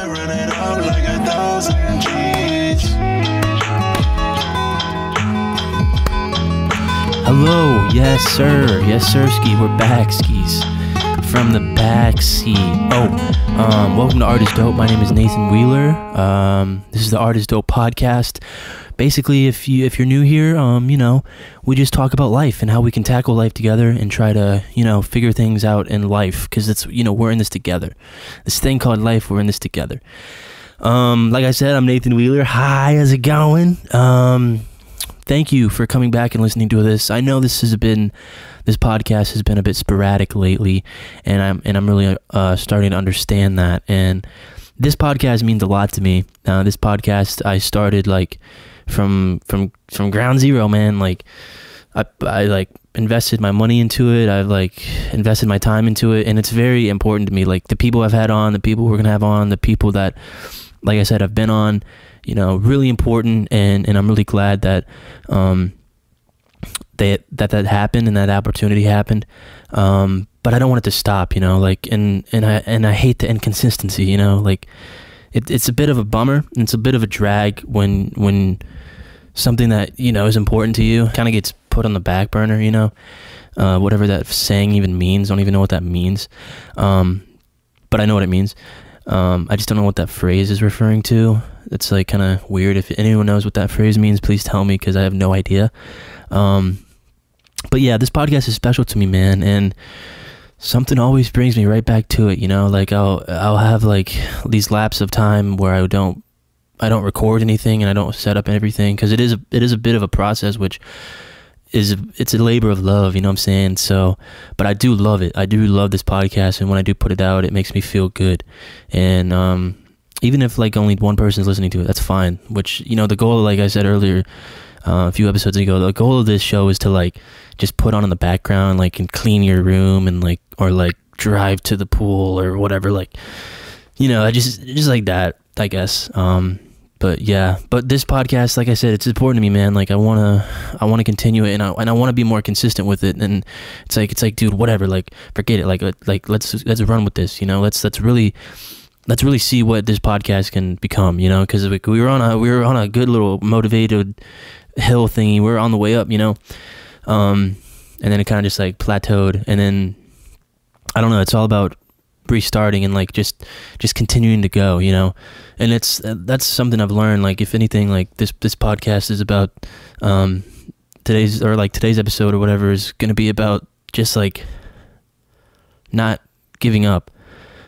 I run it up like 1,000 G's. Hello, yes sir, ski. We're back, skis, from the back seat. Welcome to Art is Dope. My name is Nathan Wheeler. This is the Art is Dope podcast. Basically, if you're new here, we just talk about life and how we can tackle life together and try to, figure things out in life, because it's, we're in this together. This thing called life, we're in this together. Like I said, I'm Nathan Wheeler. Hi, how's it going? Thank you for coming back and listening to this. I know this podcast has been a bit sporadic lately, and I'm really starting to understand that. And this podcast means a lot to me. This podcast I started like from ground zero, man. Like I like invested my money into it. I've like invested my time into it, and it's very important to me. Like the people I've had on, the people we're gonna have on, the people that, like I said, I've been on. Really important, and I'm really glad that that happened and that opportunity happened. But I don't want it to stop, and I hate the inconsistency, it's a bit of a bummer, and it's a bit of a drag when something that, is important to you kind of gets put on the back burner, whatever that saying even means. I don't even know what that means. But I know what it means. I just don't know what that phrase is referring to. It's like kind of weird. If anyone knows what that phrase means, please tell me, because I have no idea. But yeah, this podcast is special to me, man, and something always brings me right back to it. Like I'll have like these lapses of time where I don't record anything and I don't set up everything, because it is a bit of a process, which it's a labor of love, you know what I'm saying? So, but I do love it. I do love this podcast, and when I do put it out, it makes me feel good. And even if like only one person is listening to it, that's fine. Which, the goal, like I said earlier, a few episodes ago, the goal of this show is to like just put on in the background, like, and clean your room, and like, or like drive to the pool or whatever, like, just like that, I guess. But yeah, but this podcast, like I said, it's important to me, man. Like I want to continue it, and I want to be more consistent with it. And it's like, dude, whatever, like forget it. Like let's run with this, let's really see what this podcast can become, because we were on a good little motivated hill thingy. We're on the way up, and then it kind of just like plateaued, and then I don't know. It's all about restarting and like just continuing to go, and that's something I've learned. Like if anything, like this podcast is about today's episode or whatever is going to be about just like not giving up.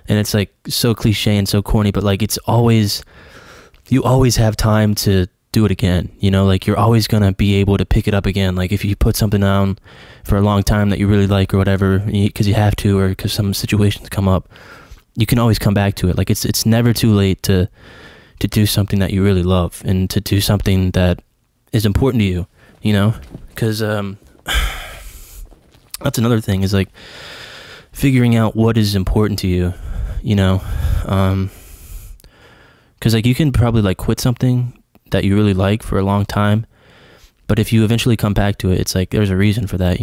And it's like so cliche and so corny, but like you always have time to do it again, like you're always going to be able to pick it up again. Like if you put something down for a long time that you really like or whatever, because you have to, or because some situations come up, you can always come back to it. Like it's never too late to do something that you really love, and to do something that is important to you, because that's another thing, is like figuring out what is important to you, because like you can probably like quit something that you really like for a long time, but if you eventually come back to it, it's like there's a reason for that,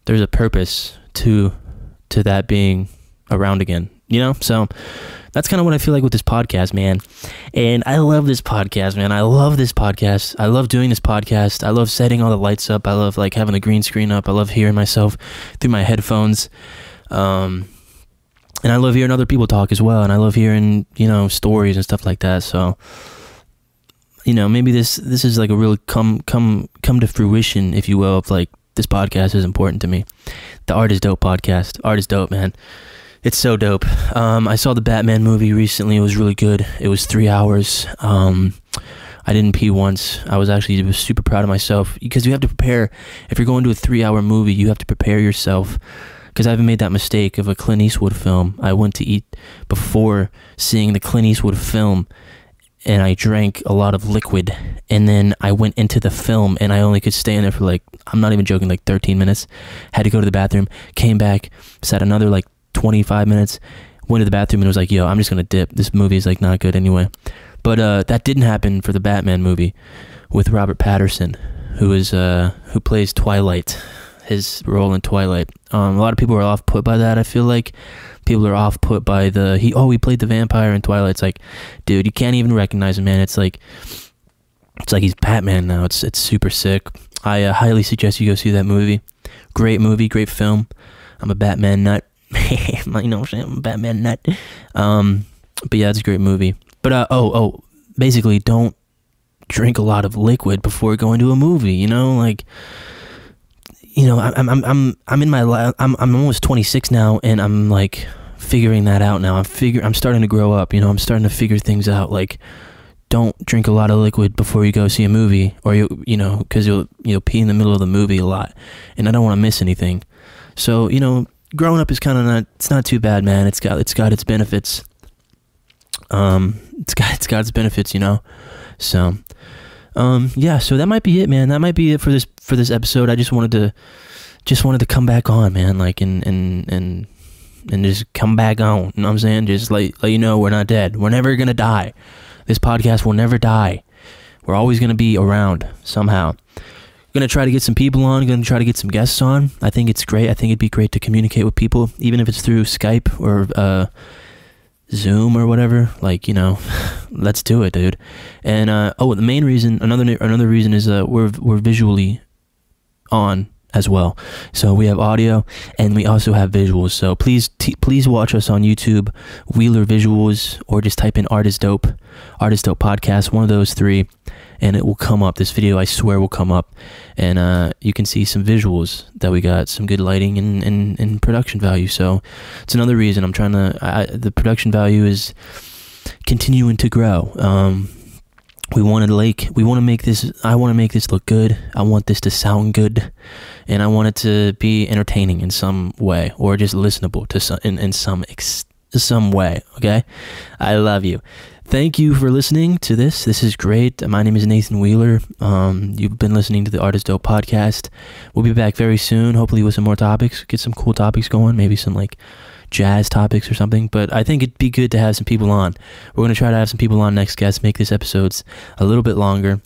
there's a purpose to that being around again, so that's kind of what I feel like with this podcast, man. And I love this podcast, man. I love this podcast. I love doing this podcast. I love setting all the lights up. I love like having the green screen up. I love hearing myself through my headphones. And I love hearing other people talk as well. And I love hearing, stories and stuff like that. So, maybe this is like a real come to fruition, if you will, of like this podcast is important to me. The Art is Dope podcast. Art is dope, man. It's so dope. I saw the Batman movie recently. It was really good. It was 3 hours. I didn't pee once. I was super proud of myself, because you have to prepare. If you're going to a 3-hour movie, you have to prepare yourself, because I haven't made that mistake of a Clint Eastwood film. I went to eat before seeing the Clint Eastwood film, and I drank a lot of liquid, and then I went into the film, and I only could stay in there for like, I'm not even joking, like 13 minutes. Had to go to the bathroom, came back, sat another like 25 minutes, went to the bathroom, and was like, yo, I'm just gonna dip. This movie is like not good anyway. But that didn't happen for the Batman movie with Robert Pattinson, who plays Twilight. his role in Twilight. A lot of people are off put by that. I feel like people are off put by he played the vampire in Twilight. It's like, dude, you can't even recognize him, man. It's like he's Batman now. It's super sick. I highly suggest you go see that movie. Great movie, great film. I'm a Batman nut. You know what I'm saying? I'm a Batman nut. But yeah, it's a great movie. But basically, don't drink a lot of liquid before going to a movie. You know, like, you know, I'm in my I'm almost 26 now, and I'm like figuring that out now. I'm starting to grow up. You know, I'm starting to figure things out. Like, don't drink a lot of liquid before you go see a movie, or you know, because you'll pee in the middle of the movie a lot, and I don't want to miss anything. So, you know, growing up is kind of not too bad, man. It's got its benefits. It's got its benefits, you know. So, yeah. So that might be it, man. That might be it for this episode. I just wanted to come back on, man. Like and just come back on. You know what I'm saying? Just let you know we're not dead. We're never gonna die. This podcast will never die. We're always gonna be around somehow. Gonna try to get some people on. Gonna try to get some guests on. I think it's great. I think it'd be great to communicate with people, even if it's through Skype or Zoom or whatever. Like, you know, let's do it, dude. And the main reason, another reason is we're visually on as well. So we have audio and we also have visuals. So please watch us on YouTube, Wheeler Visuals, or just type in Artist Dope Podcast, one of those three, and it will come up. This video, I swear, will come up, and you can see some visuals that we got, some good lighting and production value. So it's another reason I'm trying to. The production value is continuing to grow. We want to make this. I want to make this look good. I want this to sound good, and I want it to be entertaining in some way, or just listenable to some way. Okay, I love you. Thank you for listening to this. This is great. My name is Nathan Wheeler. You've been listening to the Artist Dope Podcast. We'll be back very soon, hopefully with some more topics. Get some cool topics going, maybe some like jazz topics or something. But I think it'd be good to have some people on. We're going to try to have some people on next guest, make these episodes a little bit longer.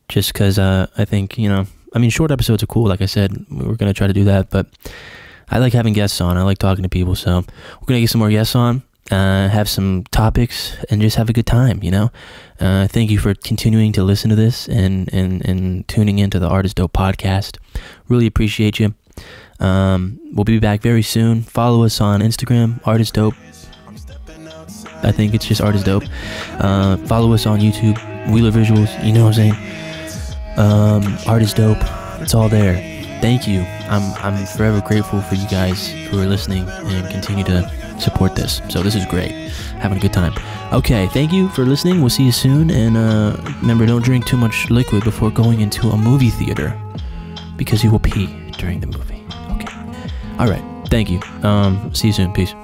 Just because I think, you know, I mean, short episodes are cool. Like I said, we're going to try to do that. But I like having guests on. I like talking to people. So we're going to get some more guests on. Have some topics and just have a good time, you know. Thank you for continuing to listen to this and tuning into the Artist Dope Podcast. Really appreciate you. We'll be back very soon. Follow us on Instagram, Artist Dope. I think it's just Artist Dope. Follow us on YouTube, Wheeler Visuals. You know what I'm saying? Artist Dope. It's all there. Thank you. I'm forever grateful for you guys who are listening and continue to support this. So this is great. Having a good time. Okay, thank you for listening. We'll see you soon. And remember, don't drink too much liquid before going into a movie theater, because you will pee during the movie. Okay. All right. Thank you. See you soon. Peace.